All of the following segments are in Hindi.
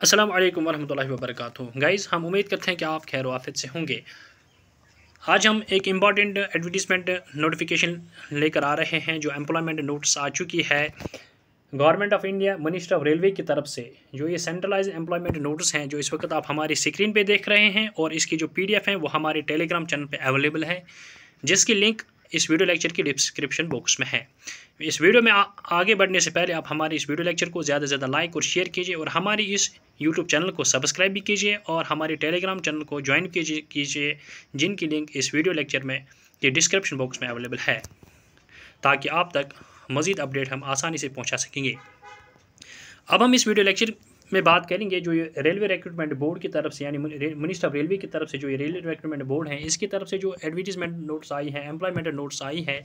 अस्सलाम वालेकुम वरहमतुल्लाहि वबरकातुहू। गाइज़, हम उम्मीद करते हैं कि आप खैर आफियत से होंगे। आज हम एक इम्पॉर्टेंट एडवर्टीज़मेंट नोटिफिकेशन लेकर आ रहे हैं जो एम्प्लॉयमेंट नोटिस आ चुकी है government of India minister of railway की तरफ से। जो ये सेंट्रलाइज एम्प्लॉयमेंट नोटिस हैं जो इस वक्त आप हमारी स्क्रीन पे देख रहे हैं, और इसकी जो PDF है वो हमारे टेलीग्राम चैनल पे अवेलेबल है, जिसकी लिंक इस वीडियो लेक्चर की डिस्क्रिप्शन बॉक्स में है। इस वीडियो में आगे बढ़ने से पहले आप हमारे इस वीडियो लेक्चर को ज़्यादा से ज़्यादा लाइक और शेयर कीजिए, और हमारी इस यूट्यूब चैनल को सब्सक्राइब भी कीजिए, और हमारे टेलीग्राम चैनल को ज्वाइन कीजिए जिनकी लिंक इस वीडियो लेक्चर में के डिस्क्रिप्शन बॉक्स में अवेलेबल है, ताकि आप तक मज़ीद अपडेट हम आसानी से पहुँचा सकेंगे। अब हम इस वीडियो लेक्चर में बात करेंगे जो ये रेलवे रिक्रूटमेंट बोर्ड की तरफ से, यानी मिनिस्टर ऑफ रेलवे की तरफ से जो ये रेलवे रिक्रूटमेंट बोर्ड है इसकी तरफ से जो एडवर्टीजमेंट नोट्स आई है, एम्प्लॉयमेंट नोट्स आई है,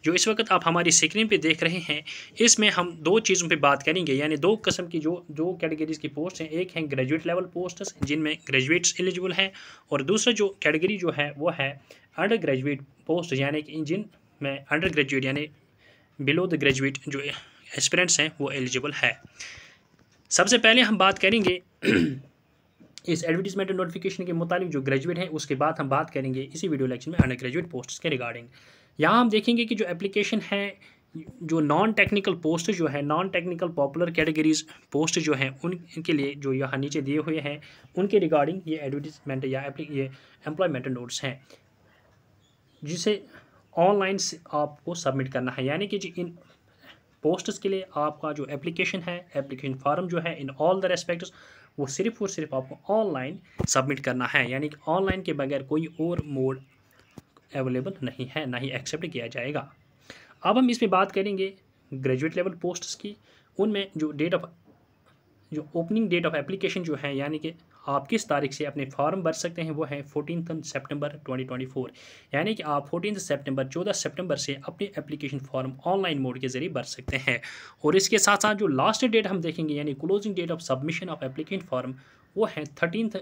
जो इस वक्त आप हमारी स्क्रीन पे देख रहे हैं, इसमें हम दो चीज़ों पे बात करेंगे। यानी दो किस्म की जो दो कैटेगरीज की पोस्ट हैं, एक है ग्रेजुएट लेवल पोस्ट्स जिनमें ग्रेजुएट्स एलिजिबल हैं, और दूसरा जो कैटेगरी जो है वो है अंडर ग्रेजुएट पोस्ट, यानी कि जिनमें अंडर ग्रेजुएट यानी बिलो द ग्रेजुएट जो एस्पिरेंट्स हैं वो एलिजिबल है। सबसे पहले हम बात करेंगे इस एडवर्टीजमेंट नोटिफिकेशन के मुताबिक जो ग्रेजुएट हैं, उसके बाद हम बात करेंगे इसी वीडियो लेक्चर में अंडर ग्रेजुएट पोस्ट्स के रिगार्डिंग। यहाँ हम देखेंगे कि जो एप्लीकेशन है, जो नॉन टेक्निकल पोस्ट जो है, non technical popular categories post जो हैं उनके लिए जो यहाँ नीचे दिए हुए हैं उनके रिगार्डिंग ये एडवर्टीजमेंट या ये एम्प्लॉयमेंट नोट्स हैं, जिसे ऑनलाइन आपको सबमिट करना है। यानी कि इन पोस्ट्स के लिए आपका जो एप्लीकेशन है, एप्लीकेशन फॉर्म जो है इन ऑल द रेस्पेक्ट्स वो सिर्फ और सिर्फ आपको ऑनलाइन सबमिट करना है। यानी कि ऑनलाइन के बगैर कोई और मोड अवेलेबल नहीं है, ना ही एक्सेप्ट किया जाएगा। अब हम इसमें बात करेंगे ग्रेजुएट लेवल पोस्ट्स की। उनमें जो ओपनिंग डेट ऑफ एप्लीकेशन जो है, यानी कि आप किस तारीख से अपने फॉर्म भर सकते हैं, वो है 14 सितंबर 2024। यानी कि आप 14 सितंबर से अपनी एप्लीकेशन फॉर्म ऑनलाइन मोड के ज़रिए भर सकते हैं। और इसके साथ साथ जो लास्ट डेट हम देखेंगे, यानी closing date of submission of application form, वो है 13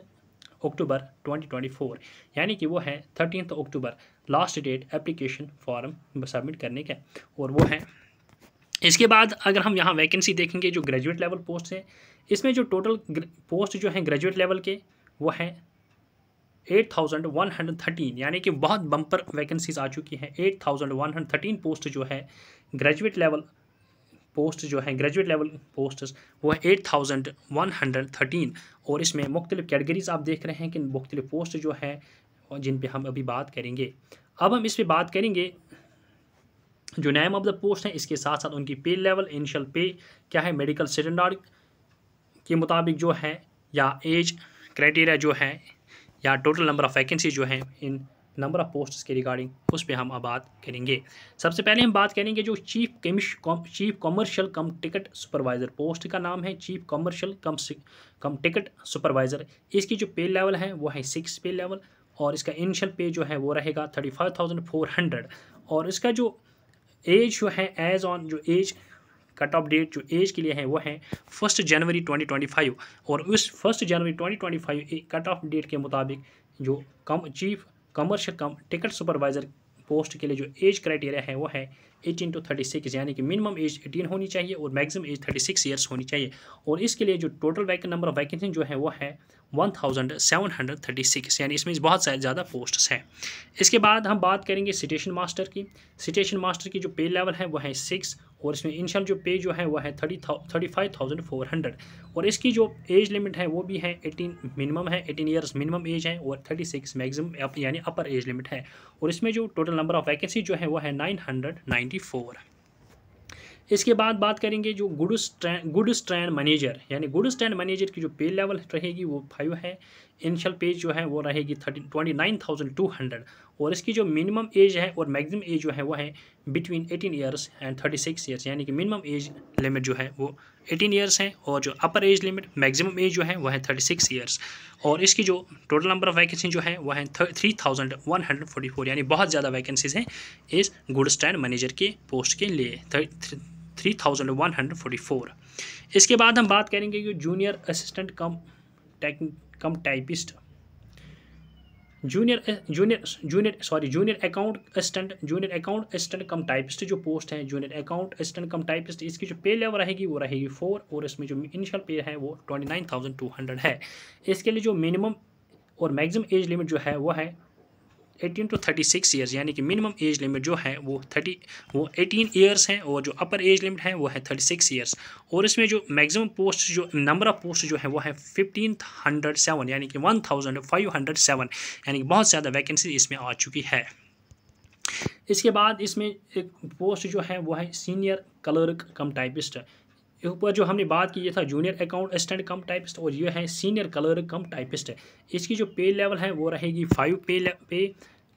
अक्टूबर 2024। यानी कि वो है 13 October last date application form submit करने का, और वो है। इसके बाद अगर हम यहाँ वैकेंसी देखेंगे जो ग्रेजुएट लेवल पोस्ट है, इसमें जो टोटल पोस्ट जो हैं ग्रेजुएट लेवल के वो हैं 8113, यानी कि बहुत बम्पर वैकेंसीज आ चुकी हैं। 8113 पोस्ट जो है ग्रेजुएट लेवल पोस्ट जो है, ग्रेजुएट लेवल पोस्ट वो है 8113, और इसमें मुख्तलिफ कैटेगरीज आप देख रहे हैं कि मुख्तलिफ पोस्ट जो है जिन पे हम अभी बात करेंगे। अब हम इस पर बात करेंगे जो नेम ऑफ द पोस्ट है, इसके साथ साथ उनकी पे लेवल, इनिशियल पे क्या है, मेडिकल स्टैंडर्ड के मुताबिक जो है, या एज क्राइटेरिया जो है, या टोटल नंबर ऑफ़ वैकेंसी जो है इन नंबर ऑफ़ पोस्ट्स के रिगार्डिंग, उस पर हम अब बात करेंगे। सबसे पहले हम बात करेंगे जो चीफ कमर्शियल कम टिकट सुपरवाइज़र पोस्ट का नाम है, चीफ कमर्शियल कम टिकट सुपरवाइज़र। इसकी जो पे लेवल है वो है 6 पे लेवल, और इसका इनिशियल पे जो है वो रहेगा 35,400, और इसका जो एज जो है एज ऑन जो एज कट ऑफ डेट जो एज के लिए है वो है 1 जनवरी 2025, और उस 1 जनवरी 2025 कट ऑफ डेट के मुताबिक जो चीफ कमर्शियल कम टिकट सुपरवाइज़र पोस्ट के लिए जो एज क्राइटेरिया है वो है 18 to 36, यानी कि मिनिमम एज 18 होनी चाहिए और मैक्सिमम एज 36 ईयर्स होनी चाहिए। और इसके लिए जो टोटल नंबर ऑफ वैकेंसी जो है वो है 1736, यानी इसमें बहुत ज़्यादा पोस्ट्स हैं। इसके बाद हम बात करेंगे सिटेशन मास्टर की। सिटेशन मास्टर की जो पे लेवल है वो है 6, और इसमें इनिशियल जो पे जो है वो है 35,400, और इसकी जो एज लिमिट है वो भी है 18 मिनिमम है, 18 ईयर्स मिनिमम एज है, और 36 मैक्सिमम यानी अपर एज लिमिट है। और इसमें जो टोटल नंबर ऑफ़ वैकेंसी जो है वो है 994। इसके बाद बात करेंगे जो गुड स्टैंड मैनेजर, यानी गुड स्टैंड मैनेजर की जो पे लेवल रहेगी वो 5 है, इनिशियल पेज जो है वो रहेगी 29,200, और इसकी जो मिनिमम एज है और मैक्सिमम एज जो है वो है बिटवीन 18 ईयर्स एंड 36 ईयर्स, यानी कि मिनिमम एज लिमिट जो है वो 18 ईयर्स है, और जो upper age limit maximum age जो है वो है 36 ईयर्स। और इसकी जो टोटल नंबर ऑफ़ वैकेंसी जो है वो है 3144, यानी बहुत ज़्यादा वैकेंसीज हैं इस गुड स्टैंड मैनेजर के पोस्ट के लिए, 3144। इसके बाद हम बात करेंगे कि जूनियर असिस्टेंट कम टाइपिस्ट, जूनियर अकाउंट असिस्टेंट कम टाइपिस्ट जो पोस्ट है, जूनियर अकाउंट असिस्टेंट कम टाइपिस्ट, इसकी जो पे लेवल रहेगी वो रहेगी 4 और इसमें जो इनिशियल पे है वो 29,200 है। इसके लिए जो मिनिमम और मैक्सिमम एज लिमिट जो है वो है 18 to 36 ईयर्स, यानी कि मिनिमम एज लिमिट जो है वो 18 ईयर्स है और जो अपर एज लिमिट है वो है 36 ईयर्स। और इसमें जो मैक्सिमम पोस्ट जो नंबर ऑफ पोस्ट जो है वो है 1507 यानी कि 1507, यानी कि बहुत ज़्यादा वैकेंसी इसमें आ चुकी है। इसके बाद इसमें एक पोस्ट जो है वो है सीनियर क्लर्क कम टाइपिस्ट। ऊपर जो हमने बात की ये था जूनियर अकाउंट असिस्टेंट कम टाइपिस्ट और ये है सीनियर क्लर्क कम टाइपिस्ट। इसकी जो पे लेवल है वो रहेगी 5, पे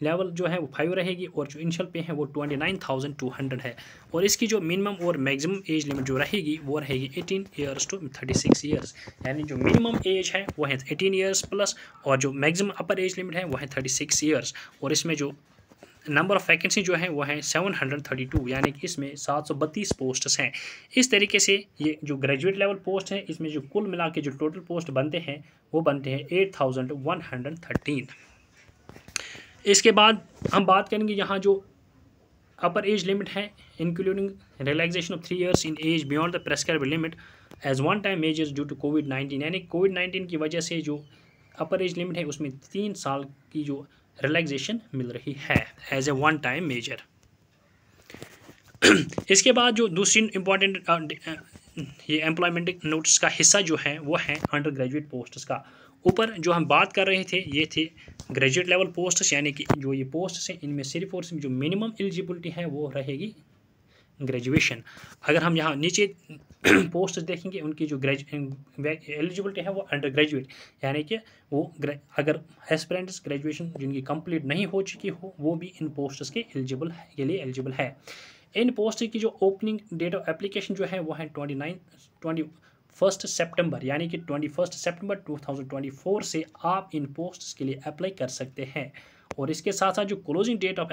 लेवल जो है वो 5 रहेगी और जो इनिशियल पे है वो 29,200 है। और इसकी जो मिनिमम और मैक्सिमम एज लिमिट जो रहेगी वो रहेगी 18 ईयर्स to 36 ईयर्स, यानी जो मिनिमम एज है वो है 18 ईयर्स प्लस और जो मैक्सिमम अपर एज लिमिट है वो है 36 ईयर्स। और इसमें जो नंबर ऑफ़ वैकेंसी जो है वो है 732, यानी कि इसमें 732 पोस्ट्स हैं। इस तरीके से ये जो ग्रेजुएट लेवल पोस्ट हैं इसमें जो कुल मिला के जो टोटल पोस्ट बनते हैं वो बनते हैं 8113। इसके बाद हम बात करेंगे यहाँ जो अपर एज लिमिट है including relaxation of 3 years in age beyond the prescribed limit age one time measures due to कोविड-19, यानी कोविड-19 की वजह से जो अपर एज लिमिट है उसमें 3 साल की जो रिलैक्सेशन मिल रही है as a one time measure. इसके बाद जो दूसरी इम्पॉर्टेंट ये एम्प्लॉयमेंट नोटिस का हिस्सा जो है वो है अंडर ग्रेजुएट पोस्ट्स का। ऊपर जो हम बात कर रहे थे ये थे ग्रेजुएट लेवल पोस्ट्स, यानी कि जो ये पोस्ट्स हैं इनमें सिर्फ और सिर्फ जो मिनिमम एलिजिबिलिटी है वो रहेगी ग्रेजुएशन। अगर हम यहाँ नीचे पोस्ट देखेंगे उनकी जो एलिजिबिलिटी है वो अंडर ग्रेजुएट, यानी कि वो अगर एस्पिरेंट्स ग्रेजुएशन जिनकी कंप्लीट नहीं हो चुकी हो वो भी इन पोस्ट्स के लिए एलिजिबल है। इन पोस्ट की जो ओपनिंग डेट ऑफ एप्लीकेशन जो है वो है 21 सितंबर, यानी कि 21 सितंबर 2024 से आप इन पोस्ट्स के लिए अप्लाई कर सकते हैं। और इसके साथ साथ जो क्लोजिंग डेट ऑफ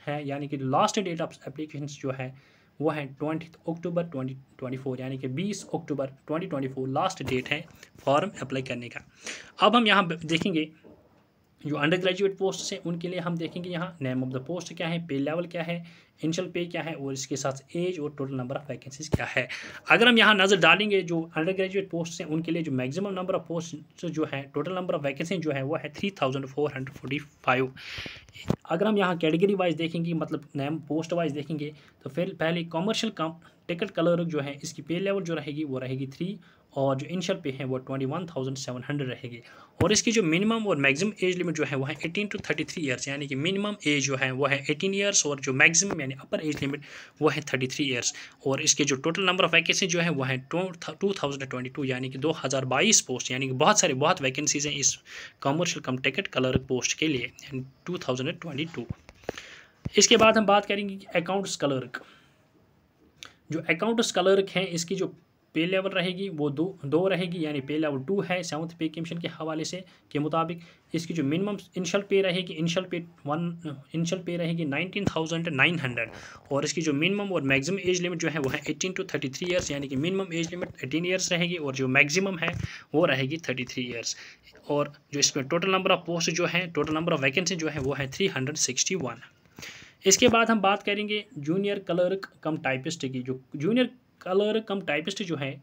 है यानी कि लास्ट डेट ऑफ एप्लीकेशन जो है वो है 20 अक्टूबर 2024, यानी कि 20 अक्टूबर 2024 लास्ट डेट है फॉर्म अप्लाई करने का। अब हम यहाँ देखेंगे जो अंडर ग्रेजुएट पोस्ट हैं उनके लिए हम देखेंगे यहाँ नेम ऑफ द पोस्ट क्या है, पे लेवल क्या है, इनिशियल पे क्या है और इसके साथ एज और टोटल नंबर ऑफ वैकेंसीज क्या है। अगर हम यहाँ नज़र डालेंगे जो अंडर ग्रेजुएट पोस्ट हैं उनके लिए जो मैक्सिमम नंबर ऑफ पोस्ट जो है टोटल नंबर ऑफ वैकेंसी जो है वो है 3445। अगर हम यहाँ कैटेगरी वाइज देखेंगे मतलब नेम पोस्ट वाइज देखेंगे तो फिर पहले कॉमर्शियल कम टिकट क्लर्क जो है इसकी पे लेवल जो रहेगी वो रहेगी 3 और जो इनिशियल पे है वो 21,700 रहेगी। और इसकी जो मिनिमम और मैक्सिमम एज लिमिट जो है वो है 18 to 33 ईयर्स, यानी कि मिनिमम एज जो है वो है 18 ईयर्स और जो मैक्सिमम यानी अपर एज लिमिट वो है 33 ईयर्स। और इसके जो टोटल नंबर ऑफ वैकेंसी जो है वो है 2022, यानी कि 2022 पोस्ट, यानी कि बहुत वैकेंसीज हैं इस कॉमर्शियल कम टिकट क्लर्क पोस्ट के लिए, यानी 2022। इसके बाद हम बात करेंगे कि अकाउंट्स क्लर्क। जो अकाउंट्स क्लर्क हैं इसकी जो पे लेवल रहेगी वो दो रहेगी, यानी पे लेवल 2 है 7th पे कमीशन के हवाले से के मुताबिक। इसकी जो मिनिमम इनिशियल पे रहेगी इनिशियल पे रहेगी 19,900 और इसकी जो मिनिमम और मैक्सिमम एज लिमिट जो है वो है 18 to 33 ईयर्स, यानी कि मिनिमम एज लिमिट 18 ईयर्स रहेगी और जो मैक्सिमम है वो रहेगी 33 ईयर्स। और जो इसमें टोटल नंबर ऑफ पोस्ट जो है टोटल नंबर ऑफ वैकेंसी जो है वो है 361। इसके बाद हम बात करेंगे जूनियर क्लर्क कम टाइपिस्ट की। जो जूनियर क्लर्क कम टाइपिस्ट जो है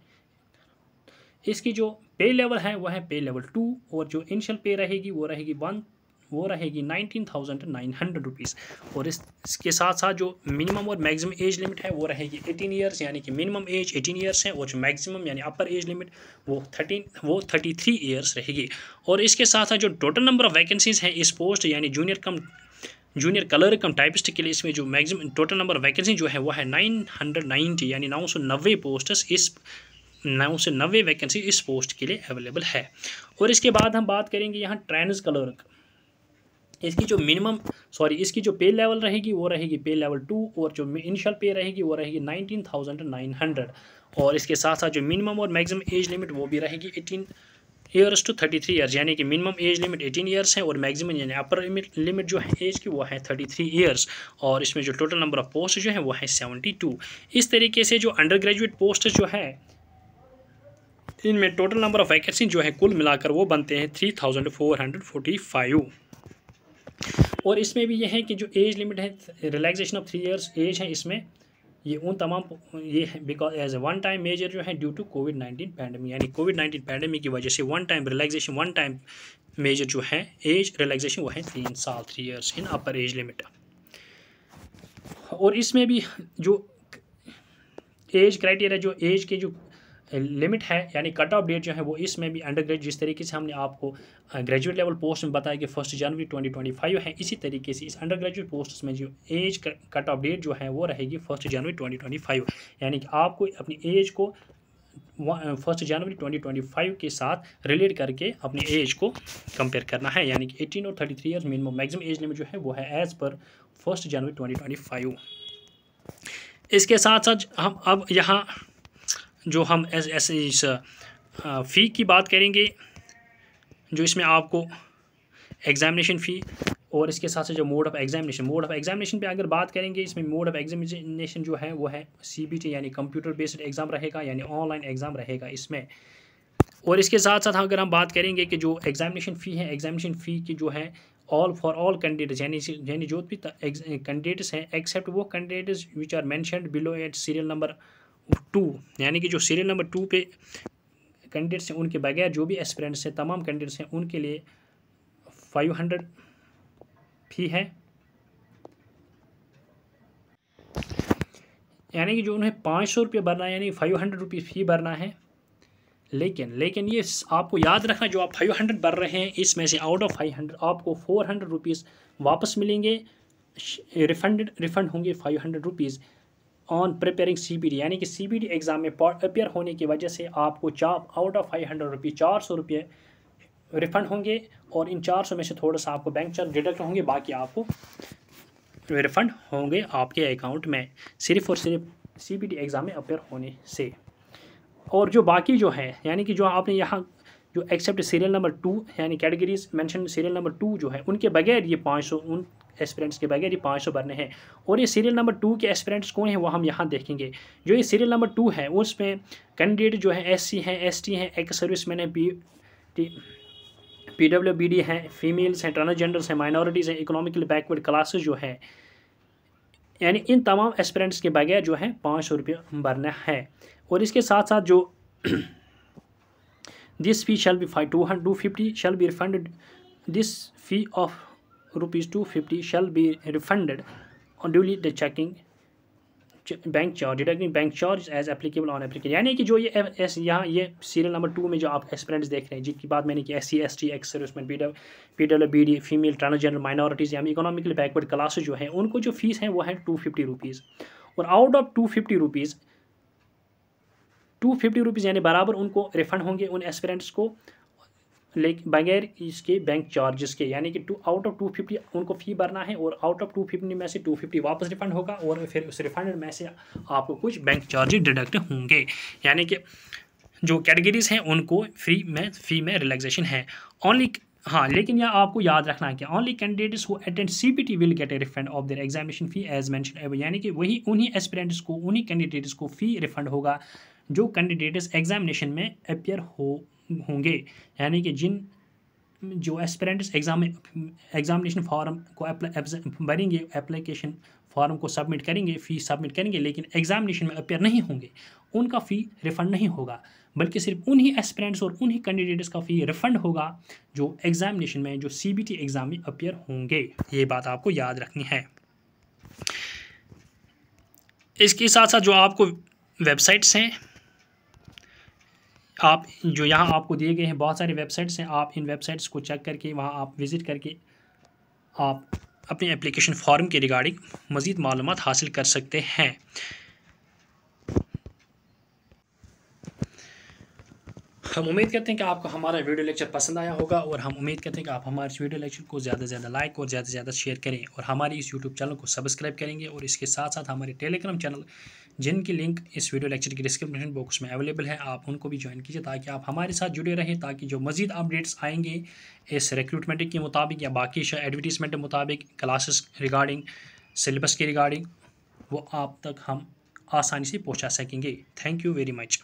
इसकी जो पे लेवल है वो है पे लेवल 2 और जो इनिशियल पे रहेगी वो रहेगी 19,900 रुपीज़। और इसके साथ साथ जो मिनिमम और मैक्सिमम एज लिमिट है वो रहेगी 18 ईयर्स, यानी कि मिनिमम एज 18 ईयर्स है और जो मैक्सिमम यानी अपर एज लिमिट वो 33 ईयर्स रहेगी। और इसके साथ साथ जो टोटल नंबर ऑफ वैकेंसीज़ हैं इस पोस्ट यानी जूनियर क्लर्क कम टाइपिस्ट के लिए इसमें जो maximum total number of vacancy जो है वो है 990, यानी 990 पोस्ट्स इस 990 वैकेंसी इस पोस्ट के लिए अवेलेबल है। और इसके बाद हम बात करेंगे यहाँ ट्रेनर्स क्लर्क। इसकी जो पे लेवल रहेगी वो रहेगी पे लेवल 2 और जो इनिशियल पे रहेगी वो रहेगी 19,900 और इसके साथ साथ जो मिनिमम और मैक्सिमम एज लिमिट वो भी रहेगी 18 ईयर्स to 33 ईयर्स, यानी कि मिनिमम एज लिमिट 18 ईयर्स है और मैक्सिमम यानी अपर लिमिट जो है एज की वो है 33 ईयर्स। और इसमें जो टोटल नंबर ऑफ पोस्ट जो है वो है 72। इस तरीके से जो अंडर ग्रेजुएट पोस्ट जो है इनमें टोटल नंबर ऑफ वैकेंसी जो है कुल मिलाकर वो बनते हैं 3,445। और इसमें भी यह है कि जो एज लिमिट है, रिलैक्सेशन ऑफ 3 ईयर्स एज है इसमें, ये उन तमाम ये है because as a one time measure जो है ड्यू टू कोविड-19 पैंडमिक, यानी कोविड-19 पैंडमिक की वजह से one time relaxation, one time measure जो है एज रिलैक्सेशन वो है 3 साल, 3 years in upper age limit. और इसमें भी जो एज क्राइटेरिया, जो एज के जो लिमिट है यानी कट ऑफ डेट जो है वो इसमें भी अंडर ग्रेजुएट, जिस तरीके से हमने आपको ग्रेजुएट लेवल पोस्ट में बताया कि 1 जनवरी 2025 है, इसी तरीके से इस अंडर ग्रेजुएट पोस्ट में जो एज कट ऑफ डेट जो है वो रहेगी 1 जनवरी 2025, यानी कि आपको अपनी एज को 1 जनवरी 2025 के साथ रिलेट करके अपनी एज को कंपेयर करना है, यानी कि 18 और 33 years minimum maximum age limit जो है वो है एज पर 1 जनवरी 2025। इसके साथ साथ हम अब यहाँ जो हम ऐसे इस फ़ी की बात करेंगे, जो इसमें आपको एग्ज़ामिनेशन फ़ी और इसके साथ साथ जो मोड ऑफ़ एग्ज़ामिनेशन पे अगर बात करेंगे, इसमें मोड ऑफ़ एग्ज़ामिनेशन जो है वो है CBT यानी कंप्यूटर बेस्ड एग्ज़ाम रहेगा, यानी ऑनलाइन एग्ज़ाम रहेगा इसमें। और इसके साथ साथ अगर हम बात करेंगे कि जो एग्ज़ामिनेशन फ़ी है, एग्ज़ामिनेशन फ़ी की जो है फॉर ऑल कैंडिडेट्स, यानी जो भी कैंडिडेट्स हैं एक्सेप्ट वो candidates which are mentioned below at serial number 2, यानी कि जो सीरियल नंबर 2 पे कैंडिडेट्स हैं उनके बगैर जो भी एस्पिरेंट्स हैं, तमाम कैंडिडेट्स हैं, उनके लिए 500 फ़ी है, यानी कि जो उन्हें 500 रुपये भरना है, यानी 500 रुपये फ़ी भरना है। लेकिन ये आपको याद रखना, जो आप 500 भर रहे हैं इसमें से आउट ऑफ 500 आपको 400 रुपीज़ वापस मिलेंगे, रिफंड होंगे 500 रुपीज़ ऑन प्रिपेयरिंग CBT, यानी कि CBT एग्ज़ाम में अपियर होने की वजह से आपको आउट ऑफ 500 रुपये 400 रुपये रिफ़ंड होंगे, और इन 400 में से थोड़ा सा आपको बैंक चार्ज डिडक्ट होंगे, बाकी आपको रिफ़ंड होंगे आपके अकाउंट में सिर्फ़ और सिर्फ CBT एग्ज़ाम में अपियर होने से। और जो बाकी जो है, यानी कि जो आपने यहाँ जो एक्सेप्ट सीरियल नंबर 2 यानी कैटेगरीज मेंशन सीरियल नंबर 2 जो है उनके बगैर ये 500, उन एस्पिरेंट्स के बगैर ये 500 भरने हैं। और ये सीरियल नंबर 2 के एस्पिरेंट्स कौन है वो हम यहाँ देखेंगे। जो ये सीरियल नंबर 2 है उसमें कैंडिडेट जो है SC हैं, ST हैं, एक्स सर्विसमैन है, PWBD हैं, फीमेल्स हैं, ट्रांसजेंडर्स हैं, माइनॉरिटीज़ हैं, इकोनॉमिकली बैकवर्ड क्लासेस जो है, यानी इन तमाम एस्पिरेंट्स के बगैर जो है 500 रुपये भरना है। और इसके साथ साथ जो this fee shall be 250 shall be refunded, this fee of ₹250 shall be refunded on duly the checking bank charge deducting bank charge as applicable on application, यानी कि जो ये यहाँ ये सीरियल नंबर 2 में जो आप एस्पिरेंट्स देख रहे हैं जिनकी बात मैंने की SC ST ex serviceman PWBD female transgender minorities यानी इकोनॉमिकली बैकवर्ड क्लासेस जो हैं उनको जो फीस है वो है 250 रुपीज़। और आउट ऑफ 250 रुपीज़ यानी बराबर उनको रिफ़ंड होंगे उन एस्पिरेंट्स को, लेकिन बगैर इसके बैंक चार्जेस के, यानी कि आउट ऑफ 250 उनको फ़ी भरना है और आउट ऑफ 250 में से 250 वापस रिफ़ंड होगा और फिर उस रिफ़ंड में से आपको कुछ बैंक चार्जेस डिडक्ट होंगे, यानी कि जो कैटेगरीज़ हैं उनको फ़ी में रिलैक्सेशन है ओनली। हाँ, लेकिन यह आपको याद रखना है कि only candidates who attend CBT will get a refund of their examination fee as mention, यानी कि वही उन्हीं एस्पिरेंट्स को, उन्हीं कैंडिडेट्स को फ़ी रिफ़ंड होगा जो कैंडिडेट्स एग्जामिनेशन में अपियर होंगे, यानी कि जो एस्पिरेंट्स एग्जामिनेशन फॉर्म को भरेंगे, एप्लीकेशन फॉर्म को सबमिट करेंगे, फ़ी सबमिट करेंगे, लेकिन एग्जामिनेशन में अपियर नहीं होंगे, उनका फ़ी रिफ़ंड नहीं होगा, बल्कि सिर्फ उन्हीं एस्पिरेंट्स और उन्हीं कैंडिडेट्स का फ़ी रिफ़ंड होगा जो एग्जामिनेशन में, जो CBT एग्ज़ाम में अपियर होंगे। ये बात आपको याद रखनी है। इसके साथ साथ जो आपको वेबसाइट्स हैं, आप जो यहाँ आपको दिए गए हैं बहुत सारे वेबसाइट्स हैं, आप इन वेबसाइट्स को चेक करके वहाँ आप विज़िट करके आप अपने एप्लीकेशन फॉर्म के रिगार्डिंग मज़ीद मालूमात हासिल कर सकते हैं। हम उम्मीद करते हैं कि आपको हमारा वीडियो लेक्चर पसंद आया होगा, और हम उम्मीद करते हैं कि आप हमारे इस वीडियो लेक्चर को ज़्यादा से ज़्यादा लाइक और ज़्यादा से ज़्यादा शेयर करें, और हमारी इस यूट्यूब चैनल को सब्सक्राइब करेंगे। और इसके साथ साथ हमारे टेलीग्राम चैनल, जिनकी लिंक इस वीडियो लेक्चर की डिस्क्रिप्शन बॉक्स में अवेलेबल है, आप उनको भी ज्वाइन कीजिए ताकि आप हमारे साथ जुड़े रहें, ताकि जो मज़ीद अपडेट्स आएंगे इस रिक्रूटमेंट के मुताबिक या बाकी एडवर्टीज़मेंट के मुताबिक, क्लासेस रिगार्डिंग, सिलेबस के रिगार्डिंग, वो आप तक हम आसानी से पहुँचा सकेंगे। Thank you very much.